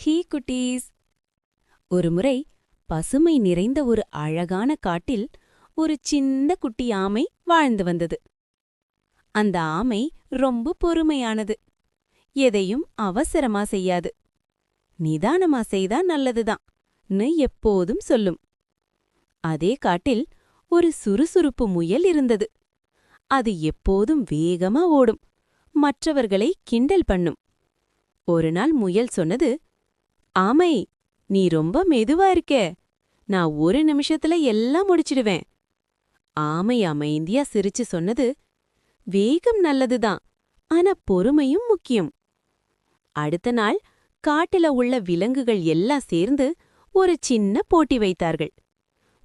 He குட்டீஸ்! ஒருமுறை பசுமை நிறைந்த ஒரு அழகான காட்டில் ஒரு சின்ன குட்டி ஆமை வாழ்ந்து வந்தது. அந்த ஆமை ரொம்ப பொறுமையானது. எதையும் அவசரமா செய்யாது. நிதானமா செய்தா நல்லதுதான் எப்போதும் சொல்லும். அதே காட்டில் ஒரு சுறுசுறுப்பு முயல் இருந்தது. அது எப்போதும் வேகமா ஓடும், மற்றவர்களை கிண்டல் பண்ணும். ஒருநாள் முயல் சொன்னது, ஆமை, நீ ரொம்ப மெதுவா இருக்கே. நான் ஒரு நிமிஷத்துல எல்லாம் முடிச்சிடுவேன். ஆமை அமைதியா சிரிச்சு சொன்னது, வேகம் நல்லதுதான், ஆனா பொறுமையும் முக்கியம். அடுத்த நாள் காட்டுல உள்ள விலங்குகள் எல்லாம் சேர்ந்து ஒரு சின்ன போட்டி வைத்தார்கள்.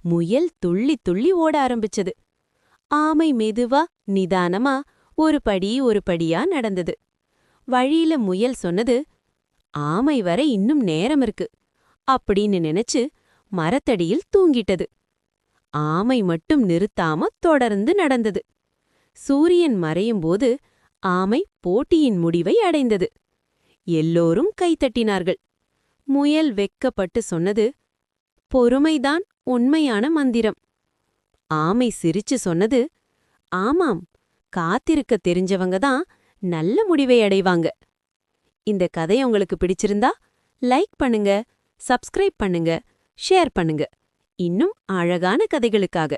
முயல் துள்ளி துள்ளி ஓட ஆரம்பிச்சது. ஆமை மெதுவா நிதானமா ஒரு படி ஒரு படியா நடந்தது. வழியில முயல் சொன்னது, ஆமை வர இன்னும் நேரம் இருக்கு அப்படின்னு நினைச்சு மரத்தடியில் தூங்கிட்டது. ஆமை மட்டும் நிறுத்தாம தொடர்ந்து நடந்தது. சூரியன் மறையும்போது ஆமை போட்டியின் முடிவை அடைந்தது. எல்லோரும் கைத்தட்டினார்கள். முயல் வெக்கப்பட்டு சொன்னது, பொறுமைதான் உண்மையான மந்திரம். ஆமை சிரிச்சு சொன்னது, ஆமாம், காத்திருக்க தெரிஞ்சவங்க தான் நல்ல முடிவை அடைவாங்க. இந்த கதை உங்களுக்கு பிடிச்சிருந்தா லைக் பண்ணுங்க, சப்ஸ்கிரைப் பண்ணுங்க, ஷேர் பண்ணுங்க. இன்னும் அழகான கதைகளுக்காக.